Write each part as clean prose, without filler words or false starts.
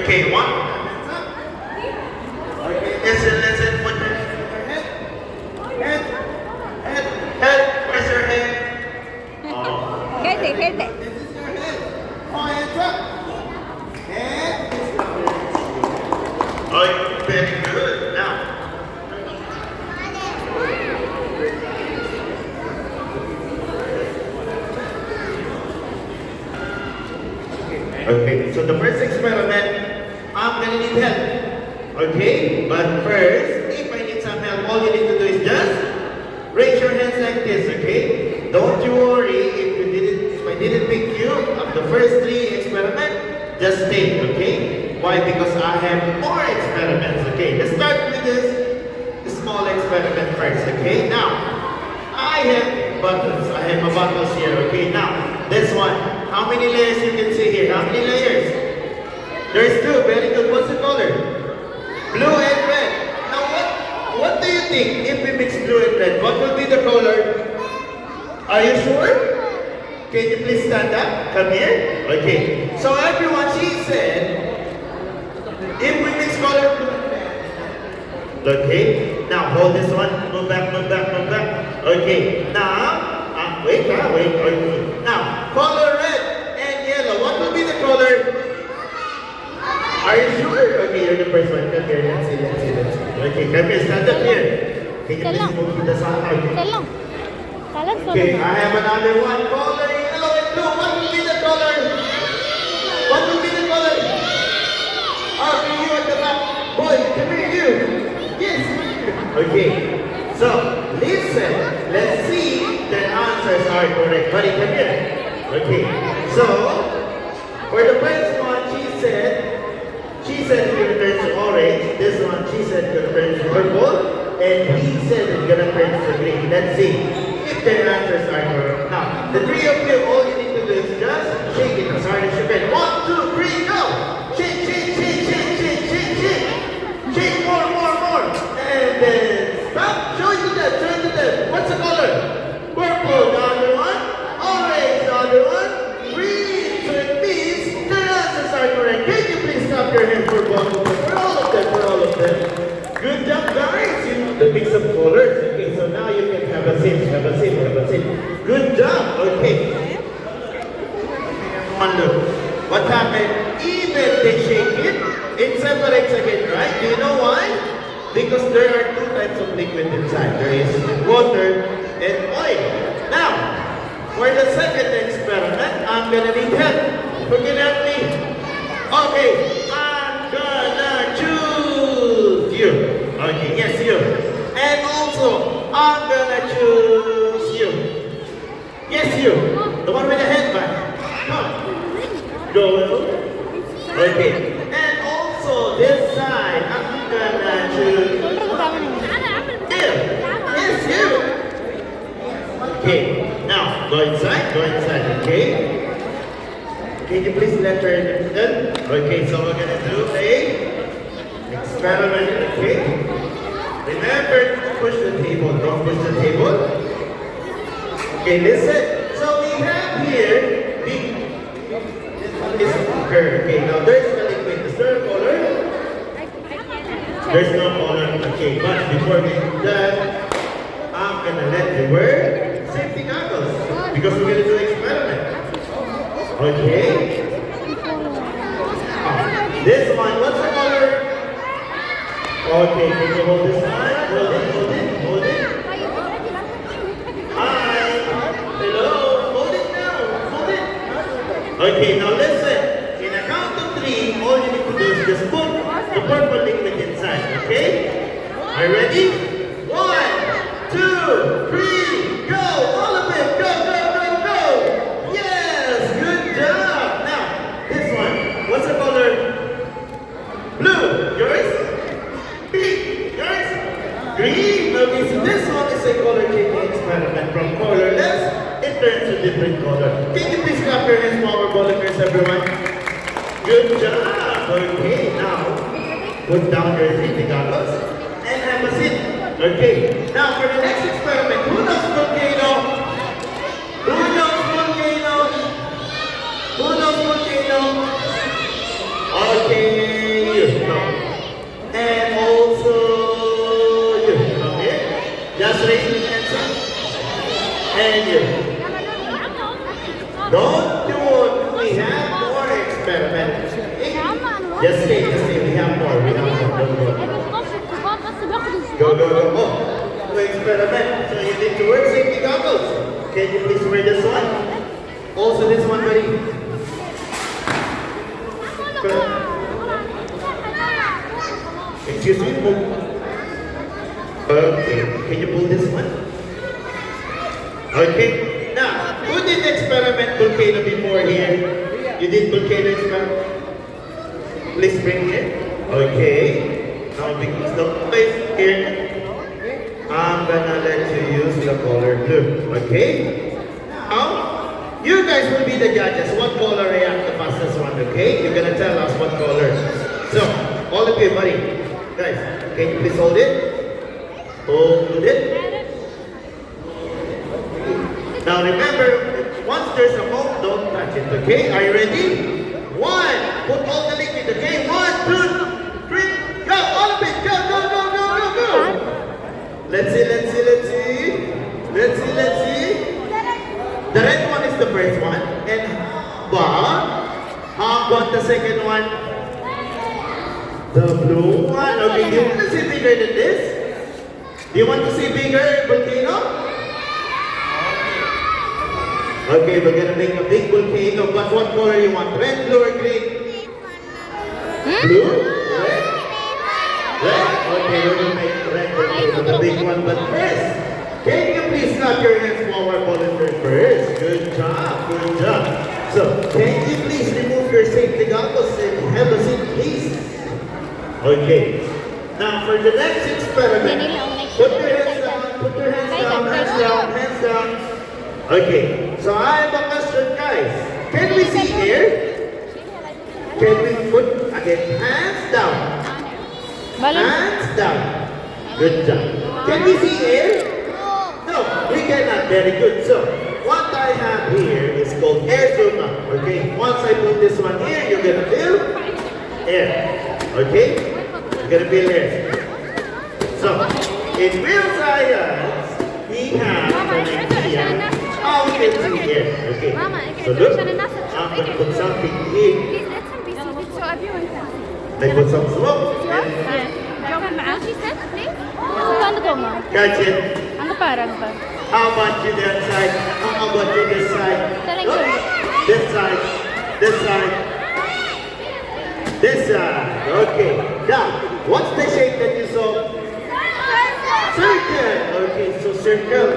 Okay, one. Okay, listen, put your head. Where's your head? Oh. Head. This is your head. All hands up. Head. Oh, very good. Now. Okay, so the first experiment, I'm gonna need help. Okay, but first, if I need some help, all you need to do is just raise your hands like this, okay? Don't you worry if I didn't pick you of the first three experiments, just stay, okay? Why? Because I have more experiments, okay? Let's start with this small experiment first, okay? Now, I have buttons. I have my buttons here, okay? Now, this one, how many layers you can see here? How many layers? There's two, very good. What's the color? Blue and red. Now, what do you think if we mix blue and red? What will be the color? Are you sure? Can you please stand up? Come here. Okay. So everyone, she said, if we mix color blue and red. Okay. Now hold this one. Move back. Okay. Now, wait. Okay. Now, color red and yellow. What will be the color? Are you sure? Okay, you're the first one. Come here. Let's see. Okay, come here. Stand up here. Can you please move to the side? Okay, I have another one. Color yellow and blue. What will be the color? What will be the color? Okay, you at the back. Boy, come here, you. Yes. Okay, so listen. Let's see the answers are correct. Buddy, come here. Okay, so for the first one, she said it's gonna turn to orange. This one, she said it's gonna turn to purple. And he said it's gonna turn to green. Let's see if their answers are correct. Now, the three of you, all you need to do is just shake it as hard as you can. 1, 2, 3, go! Shake. Shake more. And then stop. Show it to them. What's the color? Purple, the other one. Orange, the other one. Green. So it means their answers are correct. Can you please clap your hands for both of them? For all of them. Good job, guys. You know the mix of colors. Okay, so now you can have a sip. Good job. Okay. One look. What happened? Even they shake it separates again, right? Do you know why? Because there are two types of liquid inside. There is water and oil. Now, for the second experiment, I'm gonna need help. Who can help me? Okay, I'm gonna choose you. Okay, yes, you. And also, I'm gonna choose you. Yes, you. The one with the headband. Come. Go. Okay. And also, this side, I'm gonna choose you. Yes, you. Okay. Now, go inside, okay? Can you please let her in? Okay, so we're gonna do a experiment, okay? Remember to push the table, don't push the table. Okay, listen. So we have here, this one is her. Okay, now there's the liquid. Is there a color? There's no color. Okay, but before we do that, I'm gonna let you wear safety goggles because we're gonna do an experiment. Okay? This one, what's the color? Okay, can you hold this one? Hold it. Hi. Hello. Hold it now. Okay, now listen. In a count of 3, all you need to do is just put the purple liquid inside, okay? Are you ready? 1, 2, 3, go! All of it! Go! Yes! Good job! Now, this one. What's the color? Blue. Yours? Pink. Yours? Green. Okay, so this one is a color changing experiment. From colorless, it turns to different color. Can you please clap your hands for our volunteers, everyone? Good job! Okay, now, put down your safety goggles and have a seat. Okay, now for the next experiment, who knows volcano? Okay, experiment. Just stay, just stay. We have more. We have more. Don't go. Go, go, go. Oh, the experiment. So you need to wear safety goggles. Can you please wear this one? Also this one, buddy. Excuse me. Okay. Can you pull this one? Okay. Now, who did experiment volcano before here? You did volcano experiment? Please bring it. Okay. Now, because the place here, I'm gonna let you use the color blue. Okay? Now, you guys will be the judges. What color react the fastest one? Okay? You're gonna tell us what color. So, all of you, buddy. Guys, can you please hold it? Hold it. Now remember, once there's a foam, don't touch it, okay? Are you ready? One, put all the liquid, okay? 1, 2, 3, go! All of it, go, go, go, go, go, go! Let's see, let's see, let's see. Let's see, let's see. The red one is the first one. And how about the second one? The blue one. Okay, do you want to see bigger than this? Do you want to see bigger volcano? Okay, we're gonna make a big volcano, but what color you want? Red, blue, or green? Blue? Red? Red? Okay, we're gonna make red volcano, the big one, but first, can you please clap your hands for our volunteer first? Good job, good job. So, can you please remove your safety goggles and have a seat, please? Okay. Now, for the next experiment, put your hands down, put your hands down, hands down, hands down. Okay, so I have a question, guys. Can we see air? Can we put again hands down? Hands down. Good job. Can we see air? No, we cannot. Very good. So what I have here is called air zoom up. Okay, once I put this one here, you're gonna feel air. Okay, you're gonna feel air. So in real science, we have an idea. Oh, we can see here. Okay. So look, I'm going to put something in. I put some smoke. Catch it. How about you that side? How about you this side? Look. This side. This side. This side. Okay. Now, what's the shape that you saw? Circle. Okay, so circle.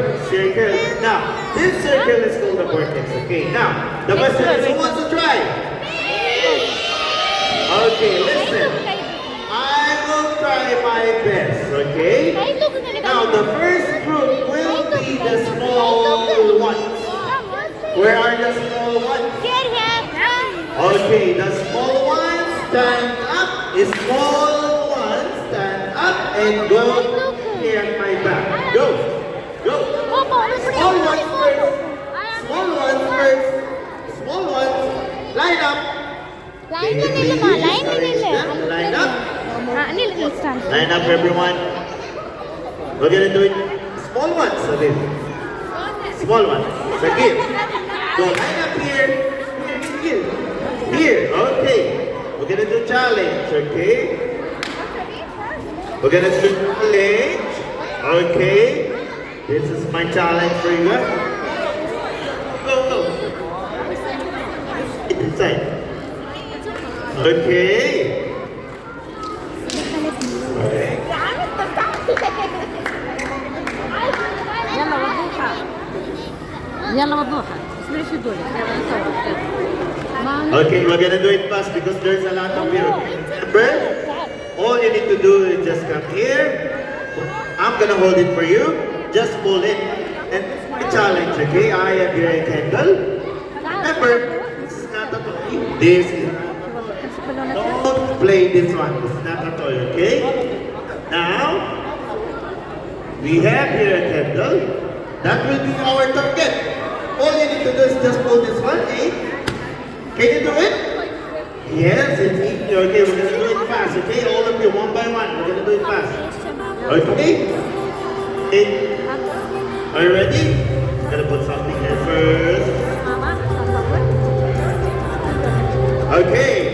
Now, this circle is called the vortex. Okay, now, the question is, who wants to try? Okay, listen. I will try my best, okay? Now, the first group will be the small ones. Where are the small ones? Okay, the small ones stand up. Small ones stand up and go here at my back. Go. Go. Small ones first. Small ones first. Small ones. Line up. Line up. Line up, everyone. We're gonna do it. Small ones. Okay. Small ones. Again. Go line up here. Here. Okay. We're gonna do challenge. Okay. We're gonna do challenge. Okay. This is my challenge for you guys. Go. Inside. Okay. Okay. Okay, we're gonna do it fast because there's a lot of you. Remember? All you need to do is just come here. I'm gonna hold it for you. Just pull it. And it's a challenge, okay? I have here a candle. Remember, this is not a toy. This is don't play this one. This is not a toy, okay? Now, we have here a candle. That will be our target. All you need to do is just pull this one, eh? Can you do it? Yes, it's easy. Okay, we're gonna do it fast, okay? All of you, one by one. We're gonna do it fast. Okay? Are you ready? I'm gonna put something here first. Okay.